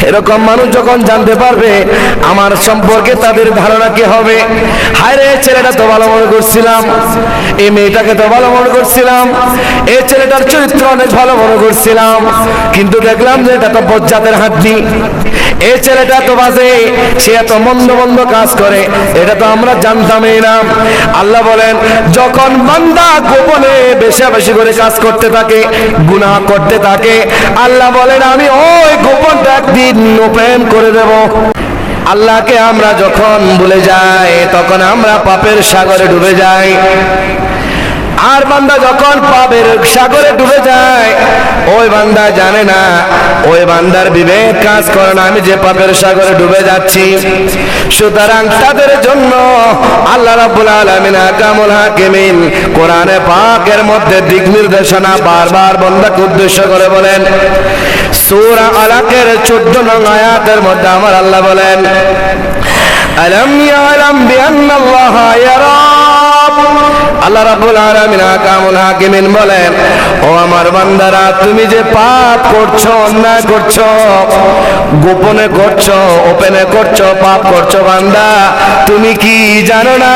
এরকম মানুষ যখন জানতে পারবে আমার সম্পর্কে তাদের ধারণা কি হবে? হায় রে, ছেলেটা তো ভালো মনে করছিলাম, এই মেয়েটাকে তো ভালো মনে করছিলাম, এই ছেলেটার চরিত্র অনেক ভালো মনে করছিলাম, কিন্তু দেখলাম যে এটা তো বজ্জাতের হাড্ডি, এই ছেলেটা তো বাজে, সে এত মন্দ মন্দ কাজ করে, এটা তো আমরা জানতামই না। আল্লাহ বলেন, যখন বান্দা গোপনে বেশি বেশি করে কাজ করতে থাকে, গুনাহ করতে থাকে, আল্লাহ বলেন আমি ওই গোপনটা একদিন ওপেন করে দেব। আল্লাহকে আমরা যখন ভুলে যাই তখন আমরা পাপের সাগরে ডুবে যাই। আর বান্দা যখন পাপের সাগরে ডুবে যায়, ওই বান্দা জানে না, ওই বান্দার বিবেক কাজ করে না আমি যে পাপের সাগরে ডুবে যাচ্ছি। সুতরাং তাদের জন্য আল্লাহ রাব্বুল আলামিন আহকামুল হাকিমিন কোরআনে পাকের মধ্যে দিক নির্দেশনা বারবার বান্দাকে উদ্দেশ্য করে বলেন। সূরা আলাকের 14 নং আয়াতের মধ্যে আমার আল্লাহ বলেন, আলাম ইয়ালাম বিআন্নাল্লাহা ইয়ারা। আল্লাহ রাব্বুল আলামিন আহকামুল হাকিমিন বলেন, ও আমার বান্দারা, তুমি যে পাপ করছো, অন্যায় করছো, গোপনে করছো, ওপেনে করছো, পাপ করছো, বান্দা তুমি কি জানো না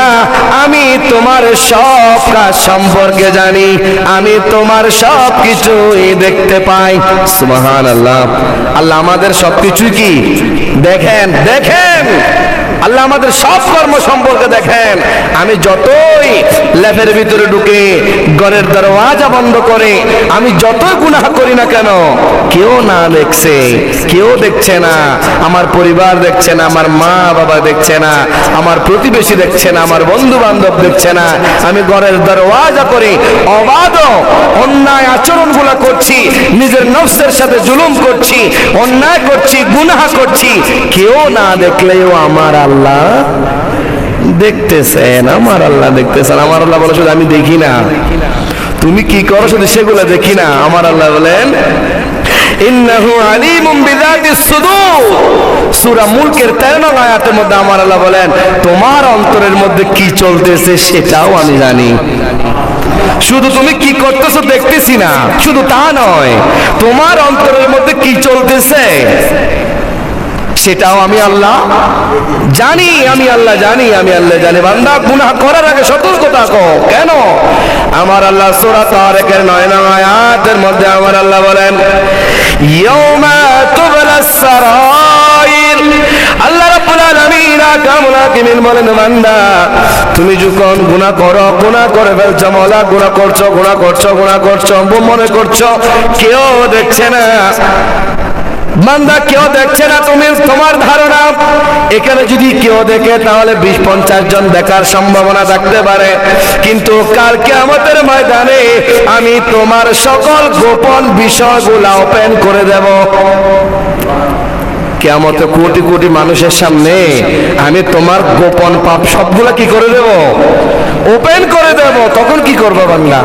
আমি তোমার সব কাজ সম্পর্কে জানি, আমি তোমার সব কিছুই দেখতে পাই। সুবহানাল্লাহ। আল্লাহ আমাদের সবকিছু কি দেখেন, দেখেন আল্লাহ আমাদের সব কর্ম সম্পর্কে দেখেন। আমি যতই ল্যাবের ভিতরে ঢুকে ঘরের দরওয়াজা বন্ধ করে আমি যতই গুনাহ করি না কেন, কেউ না দেখছে, কেউ দেখছে না, আমার পরিবার দেখছে না, আমার মা বাবা দেখছে না, আমার প্রতিবেশী দেখছে না, আমার বন্ধু বান্ধব দেখছে না, আমি ঘরের দরওয়াজা করে অবাধ অন্যায় আচরণগুলো করছি, নিজের নফসের সাথে জুলুম করছি, অন্যায় করছি, গুনাহ করছি, কেউ না দেখলেও আমার আল্লাহ দেখতেছেন, আমার আল্লাহ দেখতেছেন। আমার আল্লাহ বলে শুধু আমি দেখি না, তুমি কি করো শুধু সেগুলো দেখি না। আমার আল্লাহ বলেন, ইন্নাহু আলিমুম বিযাতিস সুদূর। সূরা মুলকের 13 নং আয়াতের মধ্যে আমার আল্লাহ বলেন, তোমার অন্তরের মধ্যে কি চলতেছে সেটাও আমি জানি। শুধু তুমি কি করতেছো দেখতেছি না, শুধু তা নয়, তোমার অন্তরের মধ্যে কি চলতেছে সেটাও আমি আল্লাহ জানি, আমি আল্লাহ জানি, আমি আল্লাহ জানি। বান্দা গুনাহ করার আগে সতর্ক থাকো। কেন? আমার আল্লাহ সূরা তারিকের 9 নং আয়াতের মধ্যে আমার আল্লাহ বলেন, ইয়াউমা তুবলাস সারাইর। আল্লাহ রাব্বুল আলামিন আহকামুল হাকিমিন বলেন, বান্দা তুমি যখন গুনাহ করো, গুনাহ করে ফেলছো, মওলা গুনাহ করছো, গুনাহ করছো, গুনাহ করছো, মনে করছো কেউ দেখছে না, বান্দা কেউ দেখছে না, তুমি তোমার ধারণা এখানে যদি কেউ দেখে তাহলে 20-50 জন দেখার সম্ভাবনা থাকতে পারে, কিন্তু কাল কিয়ামতের ময়দানে আমি তোমার সকল গোপন বিষয়গুলো ওপেন করে দেব। কিয়ামতে কোটি কোটি মানুষের সামনে আমি তোমার গোপন পাপ সবগুলা কি করে দেব? ওপেন করে দেব। তখন কি করবা বান্দা?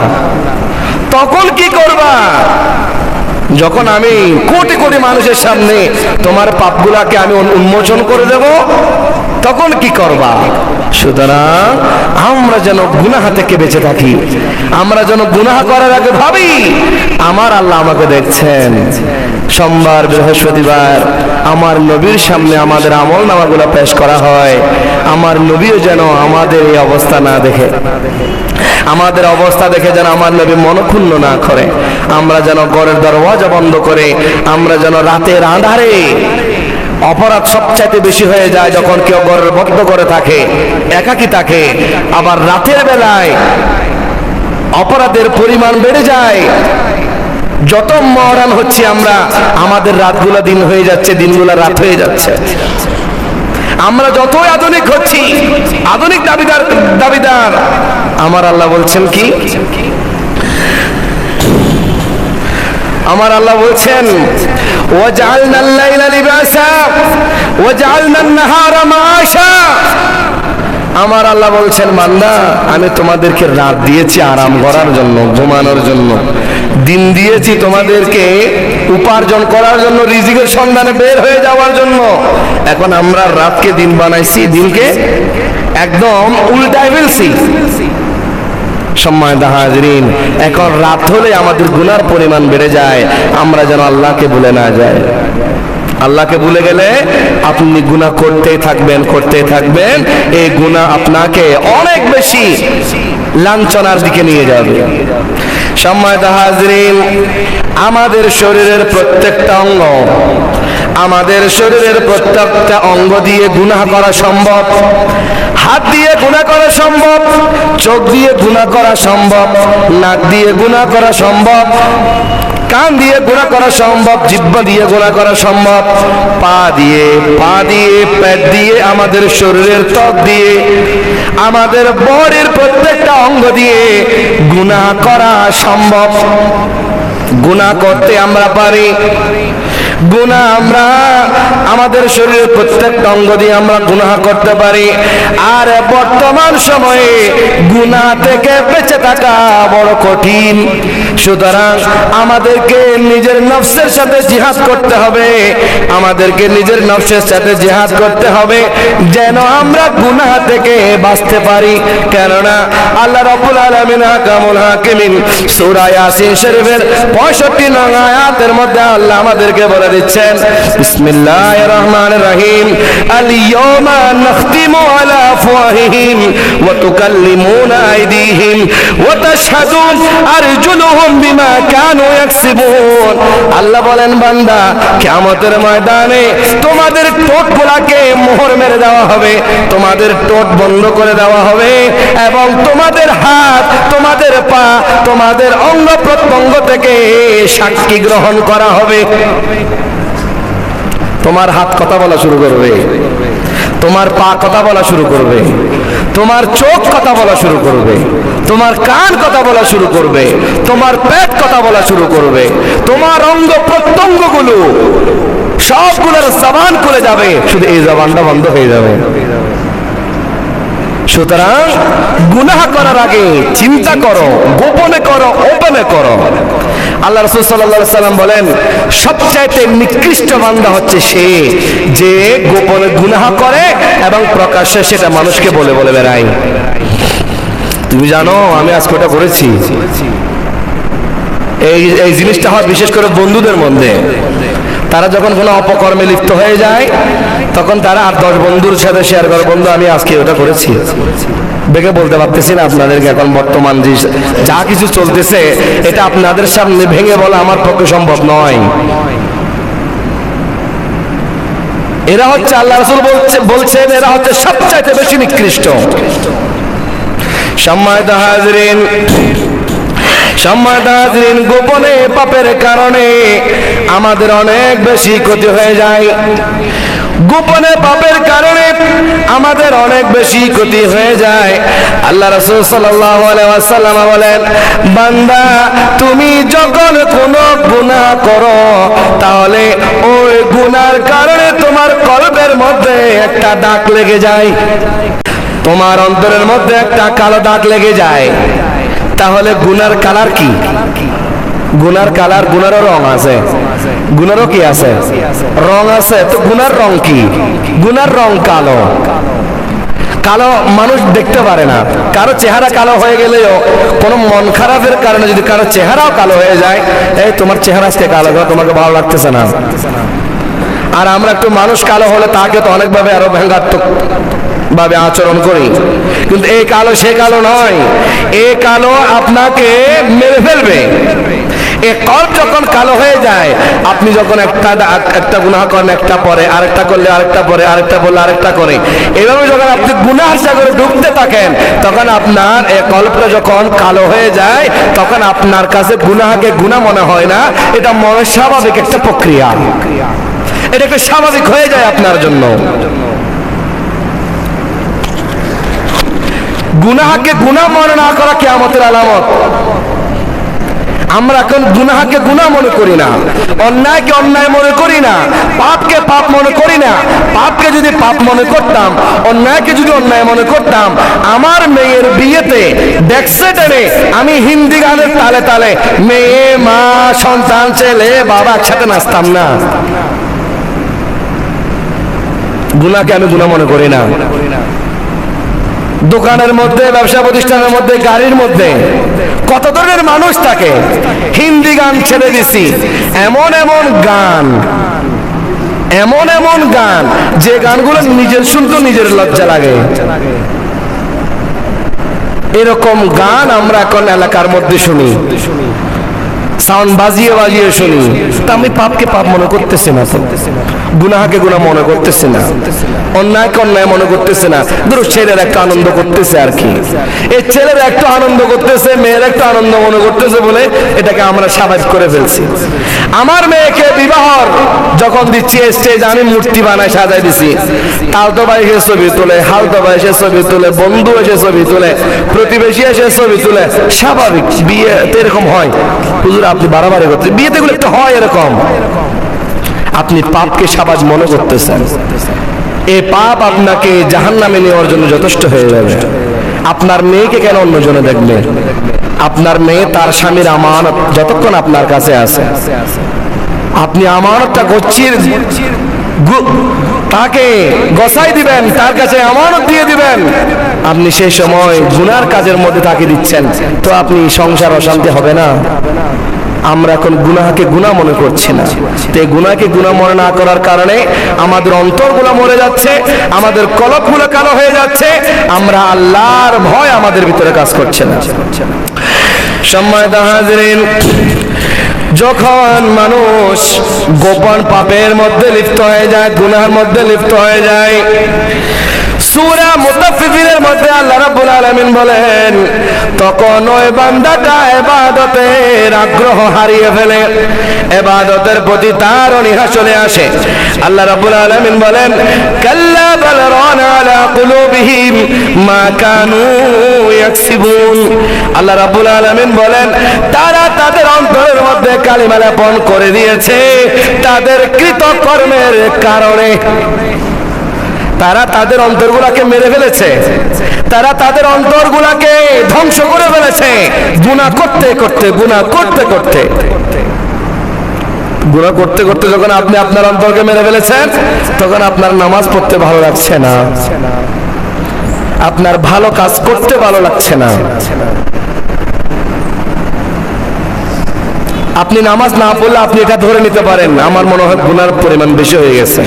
তখন কি করবা? যখন আমি কোটি কোটি মানুষের সামনে তোমার পাপগুলাকে আমি উন্মোচন করে দেব, তখন কি করবা? সুতরাং আমরা যেন গুনাহ থেকে বেঁচে থাকি, আমরা যেন গুনাহ করার আগে ভাবি আমার আল্লাহ আমাকে দেখছেন। সোমবার বৃহস্পতিবার আমার নবীর সামনে আমাদের আমল নামাগুলো পেশ করা হয়, আমার নবীও যেন আমাদের এই অবস্থা না দেখে, আমাদের অবস্থা দেখে যেন আমার নবী মনক্ষুণ্ণ না করে, আমরা যেন ঘরের দরওয়াজা বন্ধ করে, আমরা যেন রাতের আঁধারে, অপরাধ সবচাইতে বেশি হয়ে যায় যখন কেউ ঘরের বদ্ধ করে থাকে, একাকী থাকে, আবার রাতের বেলায় অপরাধের পরিমাণ বেড়ে যায়। যত মহারান হচ্ছে আমরা, আমাদের রাতগুলো দিন হয়ে যাচ্ছে, দিনগুলো রাত হয়ে যাচ্ছে। আমরা যতই আধুনিক হচ্ছি, আধুনিক দাবিদার, আমার আল্লাহ বলছেন কি? আমার আল্লাহ বলছেন, ওয়াজআলনাল লাইলা লিবাসা ওয়াজআলনান নাহারা মাআশা। আমার আল্লাহ বলছেন, বান্দা আমি তোমাদেরকে রাত দিয়েছি আরাম করার জন্য, ঘুমানোর জন্য, দিন দিয়েছি তোমাদেরকে উপার্জন করার জন্য, রিজিকের সন্ধানে বের হয়ে যাওয়ার জন্য। এখন আমরা রাতকে দিন বানাইছি, দিনকে একদম উল্টায় ফেলছি। সম্মানিত হাজরিন, এখন রাত হলে আমাদের গুনার পরিমাণ বেড়ে যায়, আমরা যেন আল্লাহকে ভুলে না যাই। আল্লাহকে ভুলে গেলে আপনি গুনাহ করতেই থাকবেন। এই গুনাহ আপনাকে অনেক বেশি লাঞ্ছনার দিকে নিয়ে যাবে। সম্মানিত হাজরিন, আমাদের শরীরের প্রত্যেকটা অঙ্গ দিয়ে গুনাহ করা সম্ভব। হাত দিয়ে গুনাহ করা সম্ভব, চোখ দিয়ে গুনাহ করা সম্ভব, নাক দিয়ে গুনাহ করা সম্ভব, কান দিয়ে গুনাহ করা সম্ভব, জিহ্বা দিয়ে গুনাহ করা সম্ভব, পা দিয়ে, পেট দিয়ে, আমাদের শরীরের ত্বক দিয়ে, আমাদের বডির প্রত্যেকটা অঙ্গ দিয়ে গুনাহ করা সম্ভব। গুনাহ করতে আমরা পারি। গুনাহ আমরা আমাদের শরীরের প্রত্যেকটা অঙ্গ দিয়ে আমরা গুনাহ করতে পারি। আর বর্তমান সময়ে গুনাহ থেকে বেঁচে থাকা বড় কঠিন। সুতরাং আমাদেরকে নিজের নফসের সাথে জিহাদ করতে হবে, যেন আমরা গুনাহ থেকে বাঁচতে পারি। কেননা আল্লাহ রাব্বুল আলামিন হাকামুল হাকিমিন সূরা ইয়াসিন শরীফের 65 নং আয়াতের মধ্যে আল্লাহ আমাদেরকে বলে দিচ্ছেন, বিসমিল্লাহির রহমানির রহিম, আল ইয়াওমা নাখতিমু আলা আফওয়াহিহিম ওয়া তুকাল্লিমুনা আইদিহিম ওয়া তাশহাদু আরজুলুহুম বিমা কানু ইয়াকসিবুন। আল্লাহ বলেন, বান্দা, কিয়ামতের ময়দানে তোমাদের ঠোঁটগুলোকে মোহর মেরে দেওয়া হবে, তোমাদের ঠোঁট বন্ধ করে দেওয়া হবে, এবং তোমাদের হাত, তোমাদের পা, তোমাদের অঙ্গ প্রত্যঙ্গ থেকে সাক্ষী গ্রহণ করা হবে। তোমার হাত কথা বলা শুরু করবে, তোমার পা কথা বলা শুরু করবে, তোমার চোখ কথা বলা শুরু করবে, তোমার কান কথা বলা শুরু করবে, তোমার পেট কথা বলা শুরু করবে, তোমার অঙ্গ প্রত্যঙ্গগুলো সবগুলোর জবান খুলে যাবে, শুধু এই জবানটা বন্ধ হয়ে যাবে। সুতরাং গুনাহ করার আগে চিন্তা করো, গোপনে করো, ওপেনে করো। আল্লাহ রাসূল সাল্লাল্লাহু আলাইহি সাল্লাম বলেন, সবচাইতে নিকৃষ্ট বান্দা হচ্ছে সে যে গোপনে গুনাহ করে এবং প্রকাশ্যে সেটা মানুষকে বলে বলে বেড়ায়। তুমি জানো আমি আজকে ওটা করেছি। এই জিনিসটা হয় বিশেষ করে বন্ধুদের মধ্যে। তারা যখন কোনো অপকর্মে লিপ্ত হয়ে যায় তখন তারা 8-10 বন্ধুর সাথে শেয়ার করে, বন্ধু আমি আজকে ওটা করেছি। বেগে বলতে পারতেছি না আপনাদেরকে, এখন বর্তমান যা কিছু চলতেছে এটা আপনাদের সামনে ভেঙে বলা আমার পক্ষে সম্ভব নয়। এরা হচ্ছে, আল্লাহ রাসূল বলছেন, এরা হচ্ছে সবচাইতে বেশি নিকৃষ্ট। সম্মানিত হাজরিন, গোপনে পাপের কারণে আমাদের অনেক বেশি ক্ষতি হয়ে যায়। গোপনে পাপের কারণে আমাদের অনেক বেশি ক্ষতি হয়ে যায়। আল্লাহ রাসূল সাল্লাল্লাহু আলাইহি ওয়াসাল্লাম বলেন, বান্দা তুমি যখন কোনো গুনাহ করো তাহলে ওই গুনার কারণে তোমার কলবের মধ্যে একটা দাগ লেগে যায়, তোমার অন্তরের মধ্যে একটা কালো দাগ লেগে যায়। তাহলে গুনার কালার কি? গুনার কালার, গুনারও রং আছে, গুনারও কি আছে? রং আছে। তো গুনার রং কি? গুনার রং কালো। কালো মানুষ দেখতে পারে না। কারো চেহারা কালো হয়ে গেলেও কোনো মন খারাপের কারণে যদি কারো চেহারাও কালো হয়ে যায়, এই তোমার চেহারা আজকে কালো, তোমাকে ভালো লাগতেছে না। আর আমরা একটু মানুষ কালো হলে তাকে তো অনেকভাবে আরো ব্যঙ্গাত্মক ভাবে আচরণ করি, কিন্তু এই কালো সে কালো নয়। এই কালো আপনাকে মেরে ফেলবে। এই কলব যখন কালো হয়ে যায়, আপনি যখন একটা গুনাহ করেন, একটা পরে আরেকটা করলে আরেকটা পরে আরেকটা বললে আরেকটা করে, এভাবে যখন আপনি গুনাহের সাগরে ডুবতে থাকেন, তখন আপনার এই কলবটা যখন কালো হয়ে যায়, তখন আপনার কাছে গুনাহকে গুনাহ মনে হয় না। এটা মনের স্বাভাবিক একটা প্রক্রিয়া, এটা একটা স্বাভাবিক হয়ে যায় আপনার জন্য। গুনাহকে গুনাহ মনে না করা কিয়ামতের আলামত। আমরা এখন গুনাহকে গুনাহ মনে করি না, অন্যায়কে অন্যায় মনে করি না, পাপকে পাপ মনে করি না। পাপকে যদি পাপ মনে করতাম, অন্যায়কে যদি অন্যায় মনে করতাম, আমার মেয়ের বিয়েতে ব্যাকসাইডে আমি হিন্দি গানের তালে তালে মেয়ে, মা, সন্তান, ছেলে, বাবা একসাথে নাচতাম না। গুনাহকে আমি গুনাহ মনে করি না। দোকানের মধ্যে, ব্যবসা প্রতিষ্ঠানের মধ্যে, গাড়ির মধ্যে কত ধরনের মানুষ থাকে। হিন্দি গান ছেড়ে দিছি, এমন এমন গান এমন এমন গান যে গানগুলো নিজের শুনতে নিজের লজ্জা লাগে, এরকম গান আমরা এখন এলাকার মধ্যে শুনি, সাউন্ড বাজিয়ে বাজিয়ে শুনি। তা আমি পাপকে পাপ মনে করতেছি না, গুনাহকে গুনাহ মনে করতেছি না, অন্যায়কে অন্যায় মনে করতেছে না। ধরো ছেলের একটা আনন্দ করতেছে আর কি, এই ছেলের একটা আনন্দ করতেছে, মেয়ের একটা আনন্দ মনে করতেছে বলে এটাকে আমরা স্বাভাবিক করে ফেলছি। আমার মেয়েকে বিবাহর যখন দিচ্ছি স্টেজ আমি মূর্তি বানায় সাজাই দিছি, তালতো ভাই এসে ছবি তোলে, হালতো ভাই এসে ছবি তোলে, বন্ধু এসে ছবি তোলে, প্রতিবেশী এসে ছবি তোলে। স্বাভাবিক, বিয়ে এরকম হয়। হুজুর আপনি বাড়াবাড়ি করতেন, বিয়েতে গুলো একটা হয় এরকম। আপনি পাপকে স্বাভাবিক মনে করতেছেন, এই পাপ আপনাকে জাহান্নামে নেওয়ার জন্য যথেষ্ট হয়ে যাবে। আপনার মেয়েকে কেন অন্যজনে দেখবে? আপনার মেয়ে তার স্বামীর আমানত যতক্ষণ আপনার কাছে আছে, আপনি আমানতটা গচ্ছির তাকে গসাই দিবেন, তার কাছে আমানত দিয়ে দিবেন। আপনি সেই সময় গুনার কাজের মধ্যে তাকে দিচ্ছেন, তো আপনি সংসার অশান্তি হবে না? আমরা এখন গুনাহকে গুনাহ মনে করছি না। তো এই গুনাহকে গুনাহ মনে না করার কারণে আমাদের অন্তরগুলো মরে যাচ্ছে, আমাদের কলবগুলো কালো হয়ে যাচ্ছে, আমরা আল্লাহর ভয় আমাদের ভিতরে কাজ করছে না। সম্মানিত হাজিরিন, যখন মানুষ গোপন পাপের মধ্যে লিপ্ত হয়ে যায়, গুনাহের মধ্যে লিপ্ত হয়ে যায়, সূরা মুতাফফিফিনের মধ্যে আল্লাহ রাব্বুল আলামিন বলেন, তখন ওই বান্দাটা ইবাদতের আগ্রহ হারিয়ে ফেলে, ইবাদতের প্রতি তার অনীহা চলে আসে। আল্লাহ রাব্বুল আলামিন বলেন, কাল্লা বাল রানা আলা কুলুবিহিম মা কানু ইয়াকসিবুন। আল্লাহ রাব্বুল আলামিন বলেন, তারা তাদের অন্তরের মধ্যে কালিমা লেপন করে দিয়েছে তাদের কৃতকর্মের কারণে। তারা তাদের অন্তরগুলাকে মেরে ফেলেছে, তারা তাদের অন্তরগুলাকে ধ্বংস করে ফেলেছে গুনাহ করতে করতে, গুনাহ করতে করতে। গুনাহ করতে করতে যখন আপনি আপনার অন্তরকে মেরে ফেলেছেন, তখন আপনার নামাজ পড়তে ভালো লাগছে না, আপনার ভালো কাজ করতে ভালো লাগছে না। আপনি নামাজ না পড়লে আপনি এটা ধরে নিতে পারেন, আমার মনে হয় গুনার পরিমাণ বেশি হয়ে গেছে,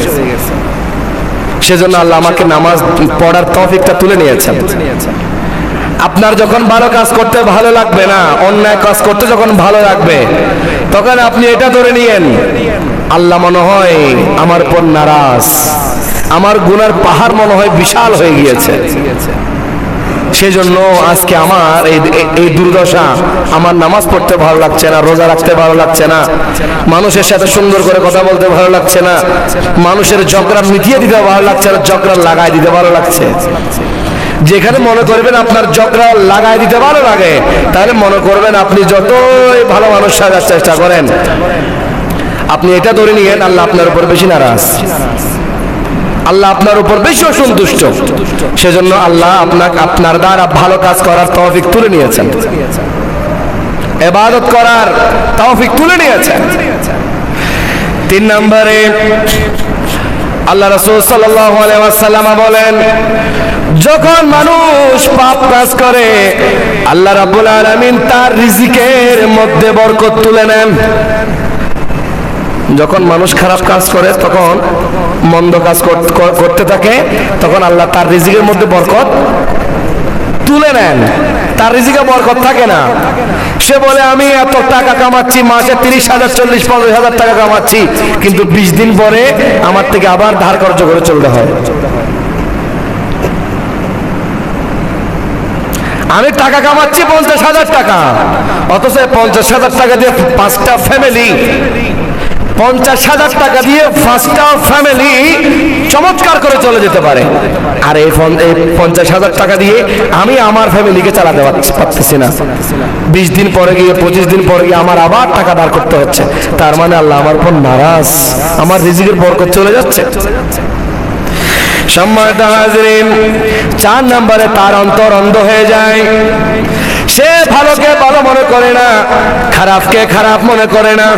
সেজন্য আল্লাহ আমাকে নামাজ পড়ার তৌফিকটা তুলে নিয়েছেন। আপনার যখন ভালো কাজ করতে ভালো লাগবে না, অন্যায় কাজ করতে যখন ভালো লাগবে, তখন আপনি এটা ধরে নিয়েন, আল্লাহ মনে হয় আমার উপর নারাজ, আমার গুনার পাহাড় মনে হয় বিশাল হয়ে গিয়েছে। সেজন্য আজকে আমার এই দুর্দশা, আমার নামাজ পড়তে ভালো লাগছে না, রোজা রাখতে ভালো লাগছে না, মানুষের সাথে সুন্দর করে কথা বলতে ভালো লাগছে না, মানুষের ঝগড়া মিটিয়ে দিতে ভালো লাগছে না, ঝগড়া লাগাই দিতে ভালো লাগছে। যেখানে মনে করবেন আপনার ঝগড়া লাগাই দিতে ভালো লাগে, তাহলে মনে করবেন আপনি যতই ভালো মানুষ সাজার চেষ্টা করেন, আপনি এটা ধরে নিয়েন আল্লাহ আপনার উপর বেশি নারাজ, আল্লাহ আপনার উপর বেশি অসন্তুষ্ট। সেজন্য আল্লাহ আপনার দ্বারা ভালো কাজ করার তৌফিক তুলে নিয়েছেন, ইবাদত করার তৌফিক তুলে নিয়েছেন। 3 নম্বরে আল্লাহ রাসূল সাল্লাল্লাহু আলাইহি ওয়াসাল্লাম বলেন, যখন মানুষ পাপ কাজ করে আল্লাহ রাব্বুল আলামিন তার রিজিকের মধ্যে বরকত তুলে নেন। যখন মানুষ খারাপ কাজ করে, তখন মন্দ কাজ করতে থাকে, তখন আল্লাহ তার রিজিকের মধ্যে বরকত তুলে নেন, তার রিজিকে বরকত থাকে না। সে বলে আমি এত টাকা কামাচ্ছি, মাসে 30,000 40,000 টাকা কামাচ্ছি, কিন্তু 20 দিন পরে আমার থেকে আবার ধার কর্জ করে চলতে হয়। আমি টাকা কামাচ্ছি 50,000 টাকা, অথচ 50,000 টাকা দিয়ে 5টা ফ্যামিলি, 50,000 টাকা দিয়ে 5টা ফ্যামিলি চমৎকার করে চলে যেতে পারে। আর এই 50,000 টাকা দিয়ে আমি আমার ফ্যামিলিকে চালাতে পারতেছি না, 20 দিন পরে গিয়ে 25 দিন পরে গিয়ে আমার আবার টাকা দাঁড় করতে হচ্ছে। তার মানে আল্লাহ আমার উপর নারাজ, আমার রিজিকের বরকত চলে যাচ্ছে। সম্মানিত হাজিরিন, 4 নম্বরে তার অন্তর অন্ধ হয়ে যায়, সে ভালোকে ভালো মনে করে না, খারাপকে খারাপ মনে করে না।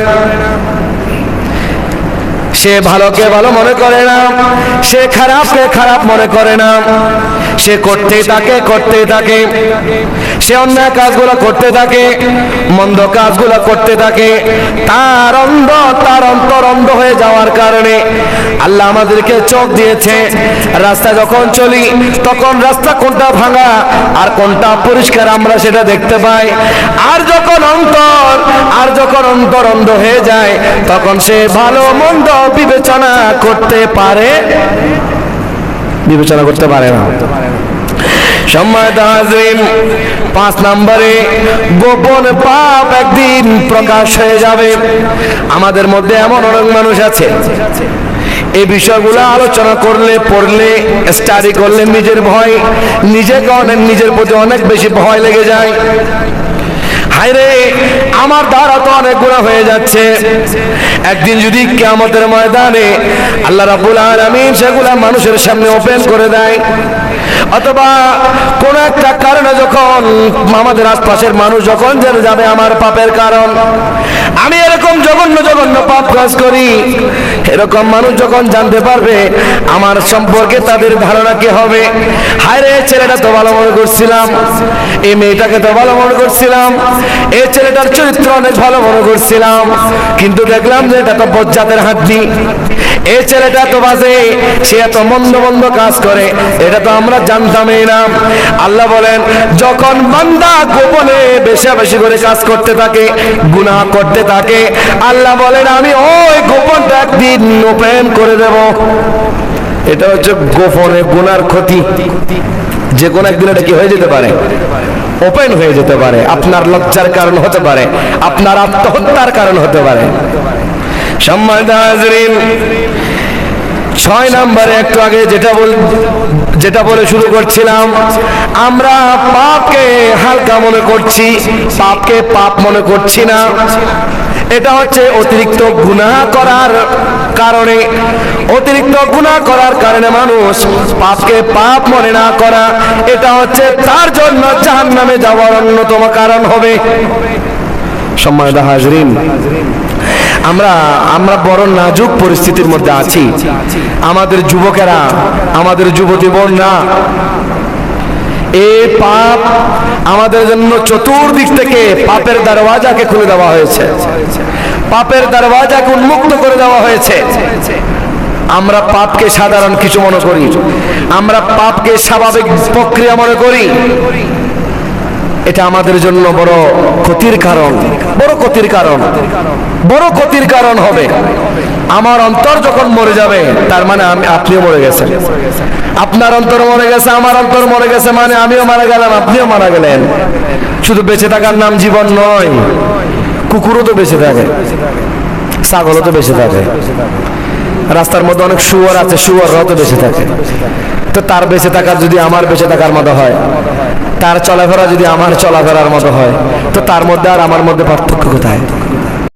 সে ভালোকে ভালো মনে করে না, সে খারাপকে খারাপ মনে করে না। সে করতেই থাকে, সে অন্যায় কাজগুলো করতে থাকে, মন্দ কাজগুলো করতে থাকে। তার অন্তর অন্ধ হয়ে যাওয়ার কারণে আল্লাহ আমাদেরকে চোখ দিয়েছে। রাস্তায় যখন চলি তখন রাস্তা কোনটা ভাঙা আর কোনটা পরিষ্কার আমরা সেটা দেখতে পাই। আর যখন অন্তর অন্ধ হয়ে যায় তখন সে ভালো মন্দ বিবেচনা করতে পারে না। সম্মানিত হাজরিন, 5 নম্বরে গোপন পাপ একদিন প্রকাশ হয়ে যাবে। আমাদের মধ্যে এমন অনেক মানুষ আছে এই বিষয়গুলো আলোচনা করলে, পড়লে, স্টাডি করলে নিজের প্রতি অনেক বেশি ভয় লেগে যায়। হায়রে, আমার দ্বারা তো অনেক গুনাহ হয়ে যাচ্ছে। একদিন যদি কিয়ামতের ময়দানে আল্লাহ রাব্বুল আলামিন সেগুলা মানুষের সামনে ওপেন করে দেয়, অথবা কোন একটা কারণে যখন আমাদের আশপাশের মানুষ যখন জেনে যাবে আমার পাপের কারণ, আমি এরকম জঘন্য পাপ কাজ করি, এরকম মানুষ যখন জানতে পারবে আমার সম্পর্কে তাদের ধারণা কি হবে? হায়রে, ছেলেটা তো ভালো মনে করছিলাম, এই মেয়েটাকে তো ভালো মনে করছিলাম, এই ছেলেটার চরিত্র অনেক ভালো মনে করছিলাম, কিন্তু দেখলাম যে এটা তো বজ্জাতের হাড্ডি, এই ছেলেটা তো বাজে, সে এত মন্দ কাজ করে, এটা তো আমরা জানতামই না। আল্লাহ বলেন, যখন বান্দা গোপনে বেশি করে কাজ করতে থাকে, গুনাহ করতে থাকে, আল্লাহ বলেন আমি ওই গোপনটা একদিন ওপেন করে দেব। এটা হচ্ছে গোপনে গুনার ক্ষতি, যে কোনো একদিন এটা কি হয়ে যেতে পারে, ওপেন হয়ে যেতে পারে। আপনার লজ্জার কারণ হতে পারে, আপনার আত্মহত্যার কারণ হতে পারে। সম্মানিত হাজরিন, 6 নম্বরে একটু আগে যেটা বলে শুরু করছিলাম, আমরা পাপকে হালকা মনে করছি, পাপকে পাপ মনে করছি না। এটা হচ্ছে অতিরিক্ত গুনাহ করার কারণে মানুষ পাপকে পাপ মনে না করা, এটা হচ্ছে তার জন্য জাহান্নামে যাওয়ার অন্যতম কারণ হবে। সম্মানিত হাজরিন, আমরা বড় নাজুক পরিস্থিতির মধ্যে আছি। আমাদের যুবকেরা, আমাদের যুবতী বোনরা, এই পাপ আমাদের জন্য চতুর্দিক থেকে পাপের দরওয়াজাকে খুলে দেওয়া হয়েছে, পাপের দরওয়াজাকে উন্মুক্ত করে দেওয়া হয়েছে। আমরা পাপকে সাধারণ কিছু মনে করি, আমরা পাপকে স্বাভাবিক প্রক্রিয়া মনে করি। এটা আমাদের জন্য বড় ক্ষতির কারণ হবে। আমার অন্তর যখন মরে যাবে তার মানে আপনিও মরে গেছেন। আপনার অন্তর মরে গেছে, আমার অন্তর মরে গেছে, মানে আমিও মারা গেলাম, আপনিও মারা গেলেন। শুধু বেঁচে থাকার নাম জীবন নয়, কুকুরও তো বেঁচে থাকে, ছাগলও তো বেঁচে থাকে, রাস্তার মধ্যে অনেক শুয়োর আছে, শুয়োররাও তো বেঁচে থাকে। তো তার বেঁচে থাকার যদি আমার বেঁচে থাকার মতো হয়, তার চলাফেরা যদি আমার চলাফেরার মতো হয়, তো তার মধ্যে আর আমার মধ্যে পার্থক্য কোথায়?